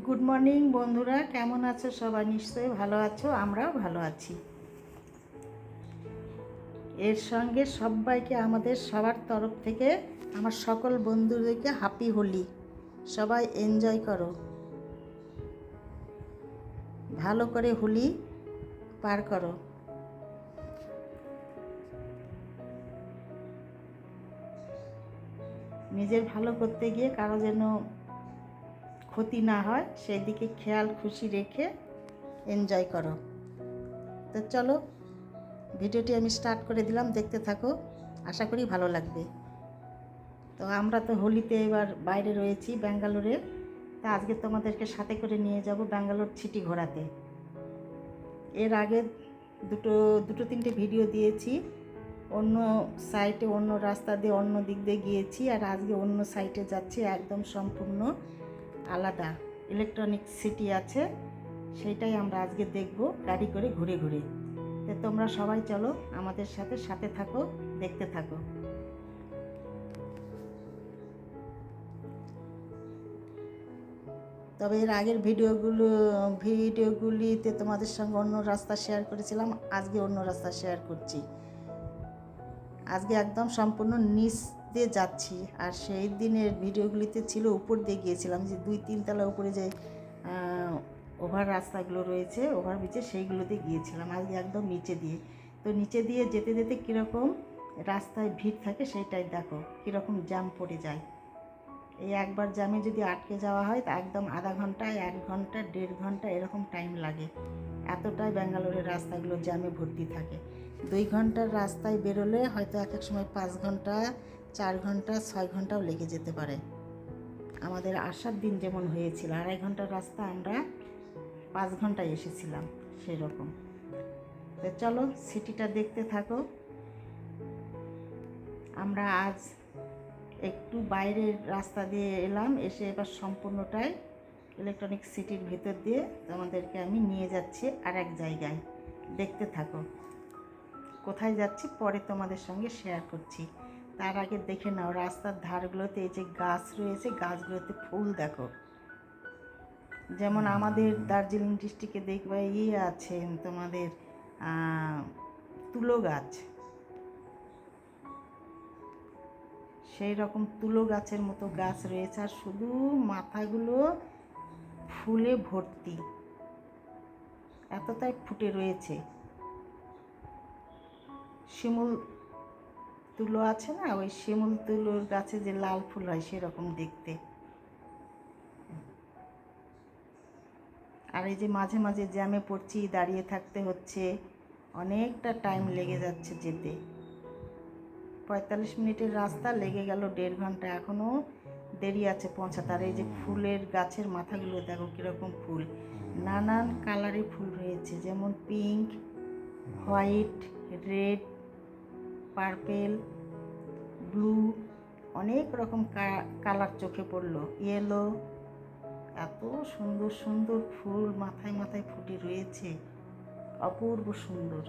Good morning বন্ধুরা, কেমন আছো সবাই? নিশ্চয়ই ভালো আছো, আমরাও ভালো আছি। এর সঙ্গে সবাইকে আমাদের সবার তরফ থেকে আমার সকল বন্ধুদেরকে হ্যাপি হোলি। সবাই এনজয় করো, ভালো করে হোলি পার করো। নিজের ভালো করতে গিয়ে কারো যেন ক্ষতি না হয় সেই দিকে খেয়াল খুশি রেখে এনজয় করো। তো চলো, ভিডিওটি আমি স্টার্ট করে দিলাম, দেখতে থাকো, আশা করি ভালো লাগবে। তো আমরা তো হোলিতে এবার বাইরে রয়েছি ব্যাঙ্গালোরে। তা আজকে তোমাদেরকে সাথে করে নিয়ে যাব ব্যাঙ্গালোর সিটি ঘোরাতে। এর আগে দুটো দুটো তিনটে ভিডিও দিয়েছি, অন্য সাইটে অন্য রাস্তা দিয়ে অন্য দিক দিয়ে গিয়েছি, আর আজকে অন্য সাইটে যাচ্ছি, একদম সম্পূর্ণ আলাদা ইলেকট্রনিক সিটি আছে, সেইটাই আমরা আজকে দেখব গাড়ি করে ঘুরে ঘুরে। তো তোমরা সবাই চলো আমাদের সাথে সাথে থাকো, দেখতে থাকো। তবে এর আগের ভিডিওগুলিতে তোমাদের সঙ্গে অন্য রাস্তা শেয়ার করেছিলাম, আজকে অন্য রাস্তা শেয়ার করছি। আজকে একদম সম্পূর্ণ নিচ দিয়ে যাচ্ছি, আর সেই দিনের ভিডিওগুলিতে ছিল উপর দিয়ে গিয়েছিলাম, যে 2-3 তলা উপরে যে ওভার রাস্তাগুলো রয়েছে, ওভার ব্রিজে, সেইগুলোতে গিয়েছিলাম। আজকে একদম নিচে দিয়ে। তো নিচে দিয়ে যেতে যেতে কীরকম রাস্তায় ভিড় থাকে সেইটাই দেখো, কীরকম জ্যাম পড়ে যায়। এই একবার জ্যামে যদি আটকে যাওয়া হয় তা একদম আধা ঘন্টা, 1 ঘন্টা, 1.5 ঘন্টা এরকম টাইম লাগে। এতটাই ব্যাঙ্গালোরের রাস্তাগুলো জ্যামে ভর্তি থাকে। 2 ঘন্টার রাস্তায় বেরোলে হয়তো এক এক সময় 5 ঘন্টা, 4 ঘন্টা, 6 ঘন্টাও লেগে যেতে পারে। আমাদের আসার দিন যেমন হয়েছিল, 2.5 ঘন্টার রাস্তা আমরা 5 ঘন্টায় এসেছিলাম, সেরকম। তো চলো সিটিটা দেখতে থাকো। আমরা আজ একটু বাইরের রাস্তা দিয়ে এলাম, এসে এবার সম্পূর্ণটাই ইলেকট্রনিক সিটির ভিতর দিয়ে তোমাদেরকে আমি নিয়ে যাচ্ছি আর এক জায়গায়। দেখতে থাকো, কোথায় যাচ্ছি পরে তোমাদের সঙ্গে শেয়ার করছি। তার আগে দেখে নাও রাস্তার ধারগুলোতে এই যে গাছ রয়েছে, গাছগুলোতে ফুল দেখো। যেমন আমাদের দার্জিলিং ডিস্ট্রিক্টে দেখবে আছে তোমাদের তুলো গাছ, সেই রকম তুলো গাছের মতো গাছ রয়েছে, আর শুধু মাথাগুলো ফুলে ভর্তি, এতটাই ফুটে রয়েছে। শিমুল তুলো আছে না, ওই শিমুল তুলোর গাছে যে লাল ফুল হয় সেরকম দেখতে। আর এই যে মাঝে মাঝে জ্যামে পড়ছি, দাঁড়িয়ে থাকতে হচ্ছে, অনেকটা টাইম লেগে যাচ্ছে যেতে। 45 মিনিটের রাস্তা, লেগে গেল 1.5 ঘন্টা, এখনও দেরি আছে পৌঁছাতে। আর এই যে ফুলের গাছের মাথাগুলো দেখো কীরকম ফুল, নানান কালারে ফুল রয়েছে, যেমন pink, white, red, purple, blue, অনেক রকম কালার চোখে পড়লো, ইয়েলো। এত সুন্দর সুন্দর ফুল মাথায় মাথায় ফুটে রয়েছে, অপূর্ব সুন্দর।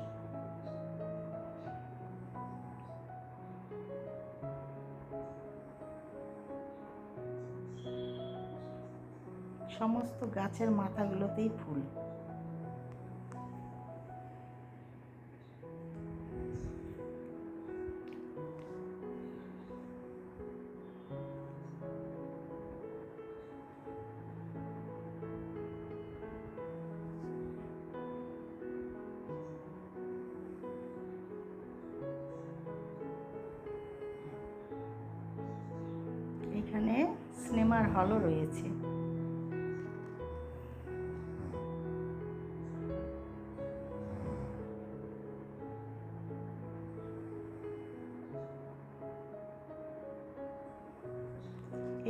সমস্ত গাছের মাথাগুলোতেই ফুল। এখানে সিনেমার হলও রয়েছে।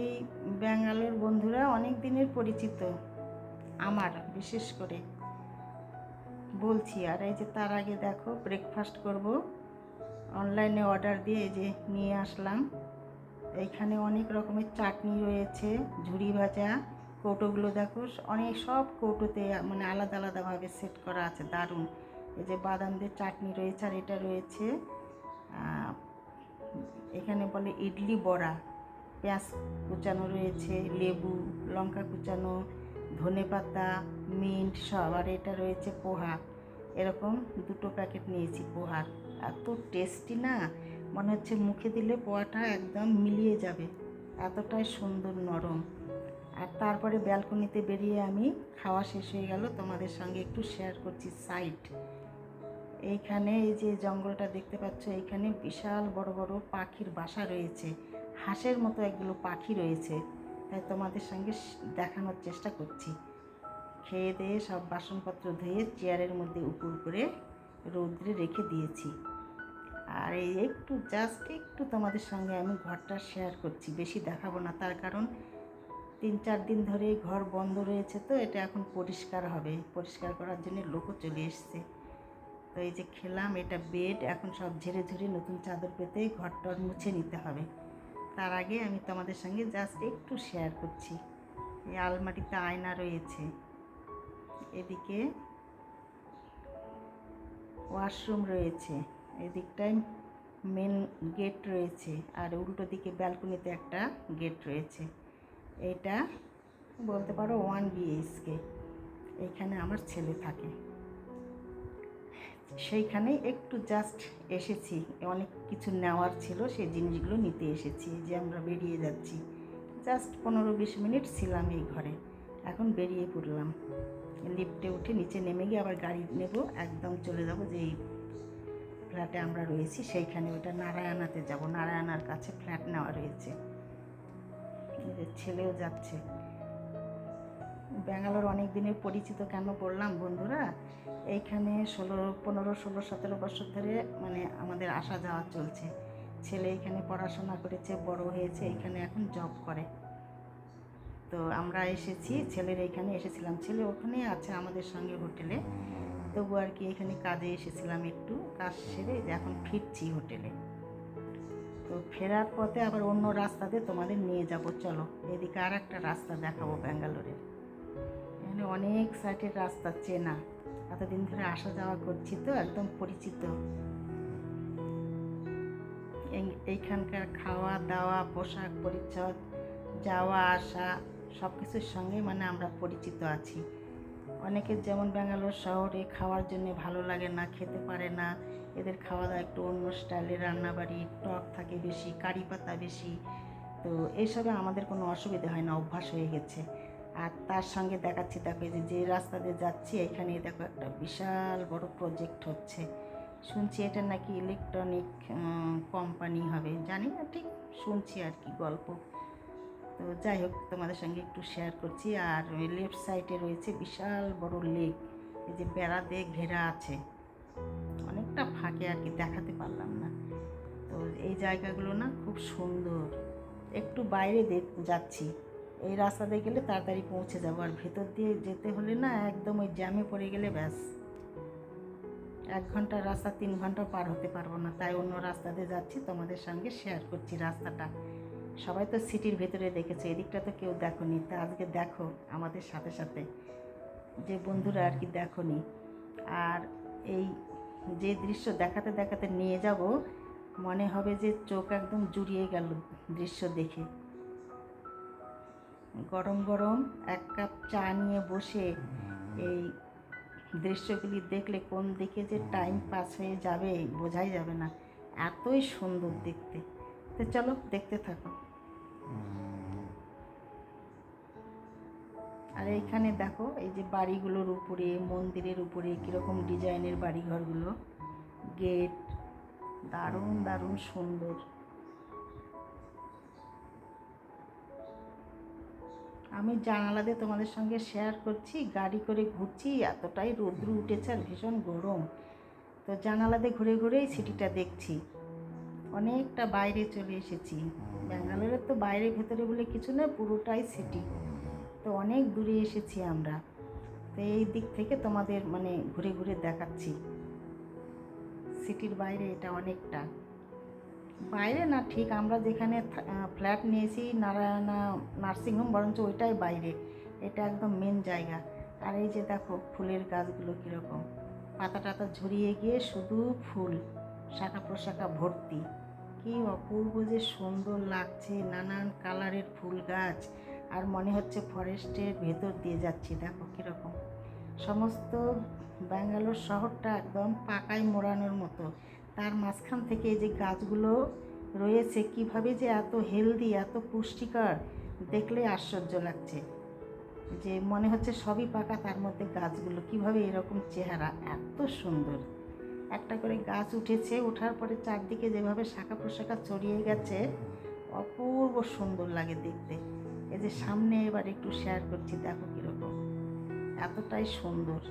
এই ব্যাঙ্গালোর বন্ধুরা অনেক দিনের পরিচিত আমার, বিশেষ করে বলছি। আর এই যে তার আগে দেখো ব্রেকফাস্ট করব, অনলাইনে অর্ডার দিয়ে এই যে নিয়ে আসলাম। এইখানে অনেক রকমের চাটনি রয়েছে, ঝুরি ভাজা, কৌটোগুলো দেখো অনেক, সব কৌটোতে মানে আলাদা আলাদাভাবে সেট করা আছে, দারুণ। এই যে বাদাম দিয়ে চাটনি রয়েছে, আর এটা রয়েছে এখানে বলে ইডলি বড়া, পেঁয়াজ কুচানো রয়েছে, লেবু, লঙ্কা কুচানো, ধনেপাতা, মিন্ট সব। আর এটা রয়েছে পোহা, এরকম 2টো প্যাকেট নিয়েছি পোহার। এত টেস্টি না, মনে হচ্ছে মুখে দিলে পোহাটা একদম মিলিয়ে যাবে, এতটাই সুন্দর নরম। আর তারপরে ব্যালকনিতে বেরিয়ে আমি খাওয়া শেষ হয়ে গেল, তোমাদের সঙ্গে একটু শেয়ার করছি সাইট। এইখানে এই যে জঙ্গলটা দেখতে পাচ্ছ, এইখানে বিশাল বড় বড় পাখির বাসা রয়েছে, হাঁসের মতো এগুলো পাখি রয়েছে, তাই তোমাদের সঙ্গে দেখানোর চেষ্টা করছি। খেয়ে দিয়ে সব বাসনপত্র ধুয়ে চেয়ারের মধ্যে উপর করে রৌদ্রে রেখে দিয়েছি। আর এই জাস্ট একটু তোমাদের সঙ্গে আমি ঘরটা শেয়ার করছি, বেশি দেখাবো না, তার কারণ 3-4 দিন ধরে ঘর বন্ধ রয়েছে, তো এটা এখন পরিষ্কার হবে, পরিষ্কার করার জন্য লোকও চলে এসছে। তো এই যে খেলাম, এটা বেড, এখন সব ঝেড়ে ঝুড়ে নতুন চাদর পেতে ঘরটর মুছে নিতে হবে। তার আগে আমি তোমাদের সঙ্গে জাস্ট একটু শেয়ার করছি। এই আলমারিতে আয়না রয়েছে, এদিকে ওয়াশরুম রয়েছে, এদিকটায় মেন গেট রয়েছে, আর উল্টো দিকে ব্যালকনিতে একটা গেট রয়েছে। এটা বলতে পারো 1 BHK। এইখানে আমার ছেলে থাকে, সেইখানেই একটু জাস্ট এসেছি, অনেক কিছু নেওয়ার ছিল, সেই জিনিসগুলো নিতে এসেছি। যে আমরা বেরিয়ে যাচ্ছি, জাস্ট 15-20 মিনিট ছিলাম এই ঘরে, এখন বেরিয়ে পড়লাম। লিফটে উঠে নিচে নেমে গিয়ে আবার গাড়ি নেব, একদম চলে যাব যেই ফ্ল্যাটে আমরা রয়েছি সেইখানে, ওটা নারায়ণাতে যাব, নারায়ণার কাছে ফ্ল্যাট নেওয়া রয়েছে। ছেলেও যাচ্ছে। ব্যাঙ্গালোর অনেক দিনের পরিচিত কেন বললাম বন্ধুরা, এইখানে 15-16-17 বছর ধরে মানে আমাদের আসা যাওয়া চলছে। ছেলে এখানে পড়াশোনা করেছে, বড় হয়েছে, এখানে এখন জব করে। তো আমরা এসেছি, ছেলের এইখানে এসেছিলাম, ছেলে ওখানেই আছে আমাদের সঙ্গে হোটেলে, তবু আর কি এখানে কাজে এসেছিলাম, একটু কাজ সেরে এখন ফিরছি হোটেলে। তো ফেরার পথে আবার অন্য রাস্তাতে তোমাদের নিয়ে যাব, চলো। এদিকে আর একটা রাস্তা দেখাবো ব্যাঙ্গালোরের। এখানে অনেক সাইডের রাস্তা চেনা, এতদিন ধরে আসা যাওয়া করছি তো একদম পরিচিত। এইখানকার খাওয়া দাওয়া, পোশাক পরিচ্ছদ, যাওয়া আসা সব কিছুর সঙ্গে মানে আমরা পরিচিত আছি। অনেকের যেমন ব্যাঙ্গালোর শহরে খাওয়ার জন্য ভালো লাগে না, খেতে পারে না, এদের খাওয়া দাওয়া একটু অন্য স্টাইলের, রান্নাবাড়ি টক থাকে বেশি, কারি পাতা বেশি, তো এইসবে আমাদের কোনো অসুবিধা হয় না, অভ্যাস হয়ে গেছে। আর তার সঙ্গে দেখাচ্ছি, দেখো এই যে রাস্তা দিয়ে যাচ্ছি, এখানে দেখো একটা বিশাল বড় প্রজেক্ট হচ্ছে, শুনছি এটা নাকি ইলেকট্রনিক কোম্পানি হবে, জানি না ঠিক, শুনছি আর কি গল্প। তো যাই হোক, তোমাদের সঙ্গে একটু শেয়ার করছি। আর ওই লেফট সাইডে রয়েছে বিশাল বড় লেক, এই যে বেড়া দিয়ে ঘেরা আছে, অনেকটা ফাঁকে আর কি, দেখাতে পারলাম না। তো এই জায়গাগুলো না খুব সুন্দর। একটু বাইরে যাচ্ছি, এই রাস্তা দিয়ে গেলে তাড়াতাড়ি পৌঁছে যাবো, আর ভেতর দিয়ে যেতে হলে না একদম ওই জ্যামে পড়ে গেলে ব্যাস 1 ঘন্টার রাস্তা 3 ঘন্টা পার হতে পারবো না, তাই অন্য রাস্তা দিয়ে যাচ্ছি, তোমাদের সঙ্গে শেয়ার করছি রাস্তাটা। সবাই তো সিটির ভেতরে দেখেছে, এদিকটা তো কেউ দেখোনি, তা আজকে দেখো আমাদের সাথে সাথে, যে বন্ধুরা আর কি দেখোনি। আর এই যে দৃশ্য দেখাতে দেখাতে নিয়ে যাব, মনে হবে যে চোখ একদম জুড়িয়ে গেল দৃশ্য দেখে। গরম গরম 1 কাপ চা নিয়ে বসে এই দৃশ্যগুলি দেখলে কোন দিকে যে টাইম পাস হয়ে যাবে বোঝাই যাবে না, এতই সুন্দর দেখতে। তো চলো দেখতে থাকো। আর এইখানে দেখো এই যে বাড়িগুলোর উপরে, মন্দিরের উপরে কীরকম ডিজাইনের বাড়িঘরগুলো, গেট দারুণ দারুণ সুন্দর। আমি জানালা দিয়ে তোমাদের সঙ্গে শেয়ার করছি, গাড়ি করে ঘুরছি, এতটাই রৌদ্র উঠেছে আর ভীষণ গরম, তো জানালা দিয়ে ঘুরে ঘুরেই সিটিটা দেখছি। অনেকটা বাইরে চলে এসেছি, ব্যাঙ্গালোরের তো বাইরে ভেতরে বলে কিছু না, পুরোটাই সিটি, তো অনেক দূরে এসেছি আমরা। তো এই দিক থেকে তোমাদের মানে ঘুরে ঘুরে দেখাচ্ছি। সিটির বাইরে এটা অনেকটা, বাইরে না ঠিক, আমরা যেখানে ফ্ল্যাট নিয়েছি নারায়ণা নার্সিংহোম, বরঞ্চ ওইটাই বাইরে, এটা একদম মেন জায়গা। আর এই যে দেখো ফুলের গাছগুলো কীরকম, পাতা টাতা ঝরিয়ে গিয়ে শুধু ফুল, শাখা প্রশাখা ভর্তি, কি অপূর্ব যে সুন্দর লাগছে, নানান কালারের ফুল গাছ। আর মনে হচ্ছে ফরেস্টের ভেতর দিয়ে যাচ্ছি। দেখো কীরকম সমস্ত ব্যাঙ্গালোর শহরটা একদম পাকায় মোড়ানোর মতো। তার মাঝখান থেকে এই যে গাছগুলো রয়েছে, কিভাবে যে এত হেলদি, এত পুষ্টিকর, দেখলে আশ্চর্য লাগছে। যে মনে হচ্ছে সবই পাকা, তার মধ্যে গাছগুলো কিভাবে এরকম চেহারা, এত সুন্দর। একটা করে গাছ উঠেছে, ওঠার পরে চারদিকে যেভাবে শাখা প্রশাখা ছড়িয়ে গেছে, অপূর্ব সুন্দর লাগে দেখতে। এই যে সামনে এবার একটু শেয়ার করছি, দেখো কীরকম, এতটাই সুন্দর।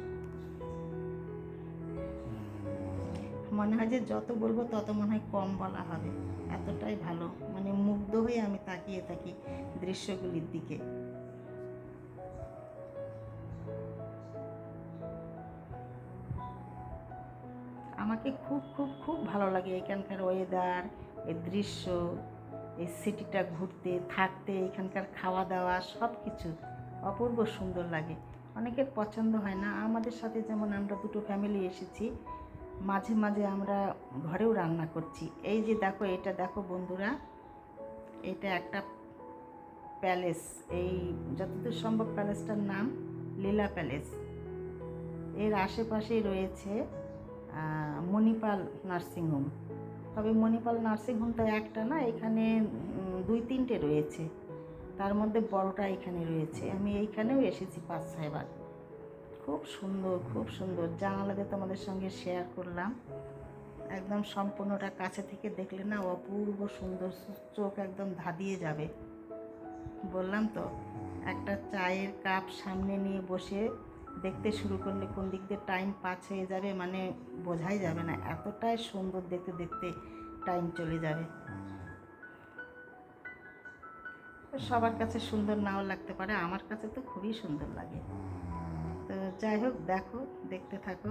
মনে হয় যে যত বলবো তত মনে হয় কম বলা হবে, এতটাই ভালো। মানে মুগ্ধ হয়ে আমি তাকিয়ে থাকি দৃশ্যগুলির দিকে। আমাকে খুব খুব খুব ভালো লাগে এখানকার ওয়েদার, এই দৃশ্য, এই সিটিটা ঘুরতে থাকতে, এখানকার খাওয়া দাওয়া সব কিছু অপূর্ব সুন্দর লাগে। অনেকের পছন্দ হয় না, আমাদের সাথে যেমন আমরা দুটো ফ্যামিলি এসেছি, মাঝে মাঝে আমরা ঘরেও রান্না করছি। এই যে দেখো, এটা দেখো বন্ধুরা, এটা একটা প্যালেস, এই যতদূর সম্ভব প্যালেসটার নাম লীলা প্যালেস। এর আশেপাশেই রয়েছে মণিপাল নার্সিংহোম। তবে মণিপাল নার্সিংহোমটা একটা না, এখানে 2-3টে রয়েছে, তার মধ্যে বড়টা এখানে রয়েছে। আমি এইখানেও এসেছি 5-6 বার। খুব সুন্দর, খুব সুন্দর। জানালাতে তোমাদের সঙ্গে শেয়ার করলাম, একদম সম্পূর্ণটা কাছে থেকে দেখলে না অপূর্ব সুন্দর, চোখ একদম ধাঁধিয়ে যাবে। বললাম তো, একটা চায়ের কাপ সামনে নিয়ে বসে দেখতে শুরু করলে কোন দিক দিয়ে টাইম পাস হয়ে যাবে মানে বোঝাই যাবে না, এতটাই সুন্দর, দেখতে দেখতে টাইম চলে যাবে। সবার কাছে সুন্দর নাও লাগতে পারে, আমার কাছে তো খুবই সুন্দর লাগে। তো যাই হোক, দেখো, দেখতে থাকো।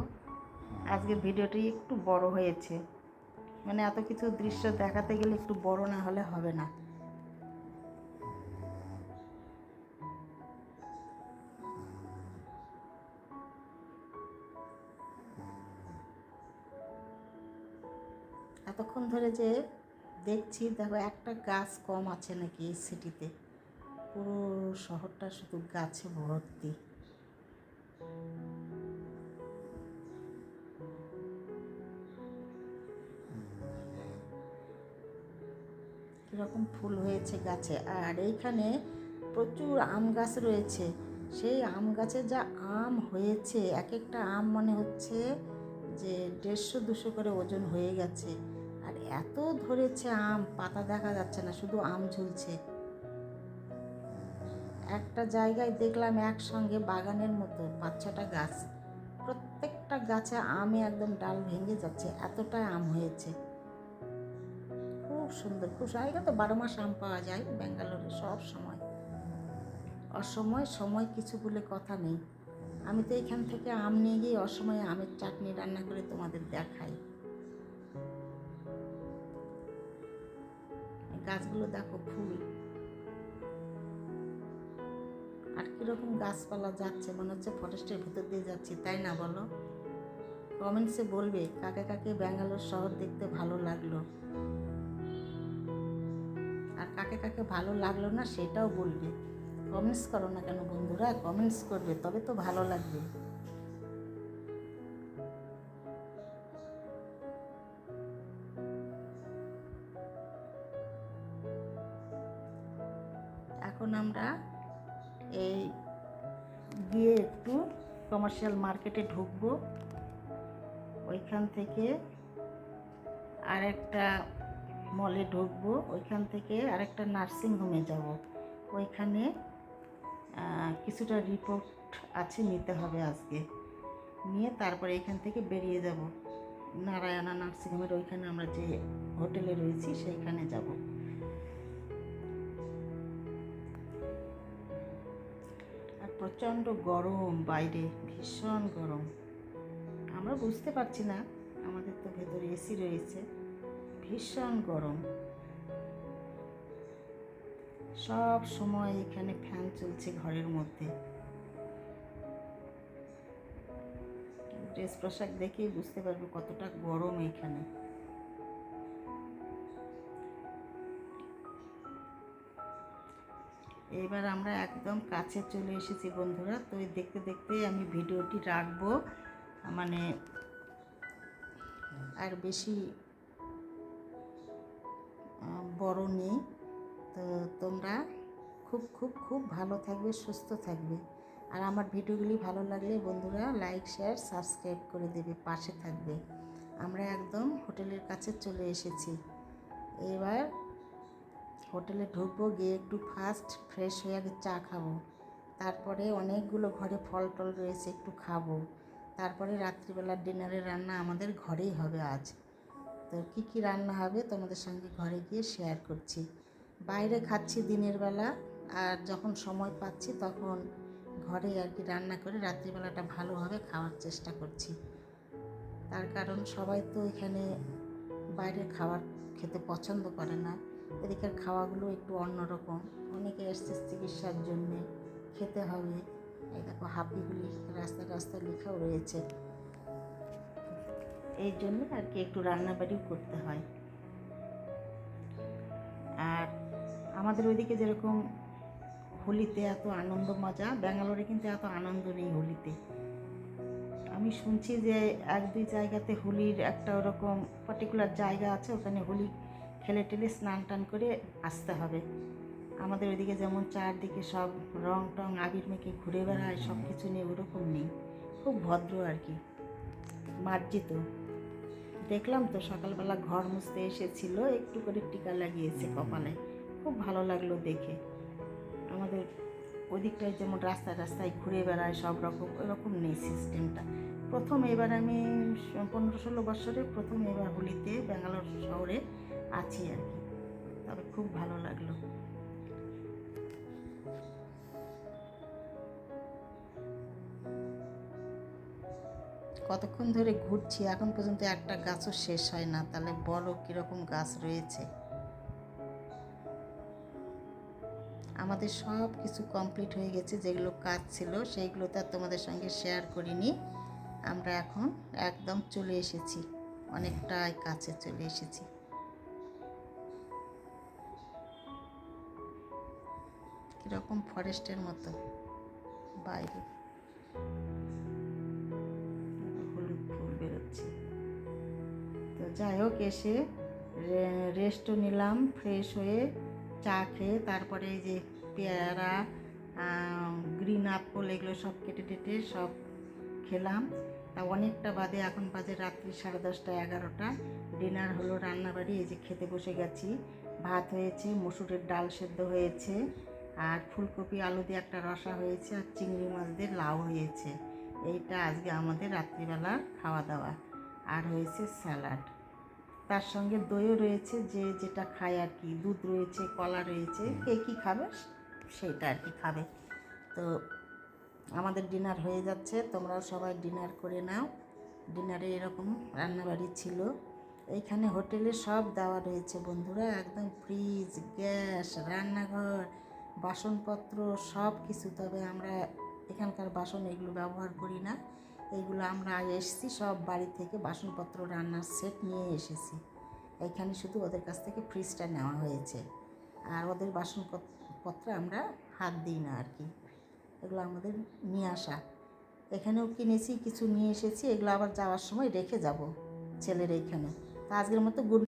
আজকের ভিডিওটি একটু বড় হয়েছে, মানে এত কিছু দৃশ্য দেখাতে গেলে একটু বড় না হলে হবে না। এতক্ষণ ধরে যে দেখছি, দেখো একটা গাছ কম আছে নাকি এই সিটিতে। পুরো শহরটা শুধু গাছে ভর্তি। কীরকম ফুল হয়েছে গাছে। আর এইখানে প্রচুর আম গাছ রয়েছে। সেই আম গাছে যা আম হয়েছে, এক একটা আম মনে হচ্ছে যে 150-200 করে ওজন হয়ে গেছে। আর এত ধরেছে আম, পাতা দেখা যাচ্ছে না, শুধু আম ঝুলছে। একটা জায়গায় দেখলাম একসঙ্গে বাগানের মতো 5-6টা গাছ, প্রত্যেকটা গাছে আমে একদম ডাল ভেঙে যাচ্ছে, এতটাই আম হয়েছে। খুব সুন্দর, খুব সুন্দর। 12 মাস আম পাওয়া যায় ব্যাঙ্গালোরে, সব সময়। অসময় সময় কিছু বলে কথা নেই। আমি তো এখান থেকে আম নিয়ে গিয়ে অসময়ে আমের চাটনি রান্না করে তোমাদের দেখাই। গাছগুলো দেখো, ফুল। আর কীরকম গাছপালা যাচ্ছে, মনে হচ্ছে ফরেস্টের ভিতর দিয়ে যাচ্ছি, তাই না বলো? কমেন্টসে বলবে কাকে কাকে ব্যাঙ্গালোর শহর দেখতে ভালো লাগলো, আর কাকে কাকে ভালো লাগলো না সেটাও বলবে। কমেন্টস করো না কেন বন্ধুরা, কমেন্টস করবে, তবে তো ভালো লাগবে। এখন আমরা এই গিয়ে একটু কমার্শিয়াল মার্কেটে ঢুকবো, ওইখান থেকে আরেকটা মলে ঢুকবো, ওইখান থেকে আরেকটা নার্সিংহোমে যাব। ওইখানে কিছুটা রিপোর্ট আছে, নিতে হবে আজকে, নিয়ে তারপরে এখান থেকে বেরিয়ে যাব নারায়ণা নার্সিংহোমের ওইখানে আমরা যে হোটেলে রয়েছি সেইখানে যাব। আর প্রচণ্ড গরম বাইরে, ভীষণ গরম। আমরা বুঝতে পারছি না, আমাদের তো ভেতরে এসি রয়েছে, ভীষণ গরম। সব সময় এখানে ফ্যান চলছে ঘরের মধ্যে। ড্রেস পোশাক দেখেই বুঝতে পারবে কতটা গরম এখানে। এবার আমরা একদম কাছে চলে এসেছি বন্ধুরা। তো এই দেখতে দেখতে আমি ভিডিওটি রাখবো, মানে আর বেশি বড় নেই। তো তোমরা খুব খুব খুব ভালো থাকবে, সুস্থ থাকবে। আর আমার ভিডিওগুলি ভালো লাগলে বন্ধুরা লাইক, শেয়ার, সাবস্ক্রাইব করে দেবে, পাশে থাকবে। আমরা একদম হোটেলের কাছে চলে এসেছি। এবার হোটেলে ঢুকবো, গিয়ে একটু ফার্স্ট ফ্রেশ হয়ে আগে চা খাবো, তারপরে অনেকগুলো ঘরে ফল টল রয়েছে একটু খাবো, তারপরে রাত্রিবেলার ডিনারের রান্না আমাদের ঘরেই হবে আজ। তো কী কী রান্না হবে তোমাদের সঙ্গে ঘরে গিয়ে শেয়ার করছি। বাইরে খাচ্ছি দিনের বেলা, আর যখন সময় পাচ্ছি তখন ঘরে আর কি রান্না করে রাত্রিবেলাটা ভালোভাবে খাওয়ার চেষ্টা করছি। তার কারণ সবাই তো এখানে বাইরের খাবার খেতে পছন্দ করে না। এদিকের খাওয়াগুলো একটু অন্যরকম, অনেকে এসছে চিকিৎসার জন্যে, খেতে হবে। এই দেখো হাপিগুলি রাস্তায় রাস্তায় লেখাও রয়েছে, এই জন্য আর কি একটু রান্নাবাড়িও করতে হয়। আর আমাদের ওইদিকে যেরকম হোলিতে এত আনন্দ মজা, ব্যাঙ্গালোরে কিন্তু এত আনন্দ নেই হোলিতে। আমি শুনছি যে এক দুই জায়গাতে হোলির একটা ওরকম পার্টিকুলার জায়গা আছে, ওখানে হোলি খেলে টেলে স্নান টান করে আসতে হবে। আমাদের ওইদিকে যেমন চারদিকে সব রং টং আবির মেখে ঘুরে বেড়ায়, সব কিছু নিয়ে ওরকম নেই, খুব ভদ্র আর কি, মার্জিত। দেখলাম তো সকালবেলা ঘর মুছতে এসেছিল, একটু করে টিকা লাগিয়েছে কপালে, খুব ভালো লাগলো দেখে। আমাদের ওই দিকটায় যেমন রাস্তায় রাস্তায় ঘুরে বেড়ায় সব রকম, ওরকম নেই সিস্টেমটা। প্রথম এবার আমি 15-16 বছরে প্রথম এবার হোলিতে ব্যাঙ্গালোর শহরে আছি আর কি, তবে খুব ভালো লাগলো। কতক্ষণ ধরে ঘুরছি, এখন পর্যন্ত একটা গাছও শেষ হয় না, তাহলে বড় কীরকম গাছ রয়েছে। আমাদের সব কিছু কমপ্লিট হয়ে গেছে, যেগুলো কাজ ছিল সেইগুলো তো আর তোমাদের সঙ্গে শেয়ার করিনি। আমরা এখন একদম চলে এসেছি, অনেকটাই কাছে চলে এসেছি। কীরকম ফরেস্টের মতো বাইরে হলুদ ফুল বেরোচ্ছে। তো যাই হোক, এসে রেস্টও নিলাম, ফ্রেশ হয়ে চা খেয়ে তারপরে এই যে পেয়ারা, গ্রিন আপেল এগুলো সব কেটে টেটে সব খেলাম। তা অনেকটা বাদে, এখন বাজে রাত্রি 10:30 11টা। ডিনার হলো, রান্নাবাড়ি এই যে খেতে বসে গেছি। ভাত হয়েছে, মসুরের ডাল সেদ্ধ হয়েছে, আর ফুলকপি আলু দিয়ে একটা রসা হয়েছে, আর চিংড়ি মাছ দিয়ে লাউ হয়েছে। এইটা আজকে আমাদের রাত্রিবেলার খাওয়া দাওয়া। আর হয়েছে স্যালাড, তার সঙ্গে দইও রয়েছে, যে যেটা খায় আর কি, দুধ রয়েছে, কলা রয়েছে, কে কী খাবে সেইটা আর কি খাবে। তো আমাদের ডিনার হয়ে যাচ্ছে, তোমরাও সবাই ডিনার করে নাও। ডিনারে এরকম রান্নাবাড়ি ছিল। এইখানে হোটেলে সব দেওয়া রয়েছে বন্ধুরা, একদম ফ্রিজ, গ্যাস, রান্নাঘর, বাসনপত্র সব কিছু। তবে আমরা এখানকার বাসন এগুলো ব্যবহার করি না, এইগুলো আমরা এসেছি সব বাড়ি থেকে বাসনপত্র রান্নার সেট নিয়ে এসেছি। এইখানে শুধু ওদের কাছ থেকে ফ্রিজটা নেওয়া হয়েছে, আর ওদের বাসনপত্রে আমরা হাত দিই না আর কি, এগুলো আমাদের নিয়ে আসা। এখানেও কিনেছি, কিছু নিয়ে এসেছি, এগুলো আবার যাওয়ার সময় রেখে যাব ছেলের এইখানে। তা আজকের মতো গুড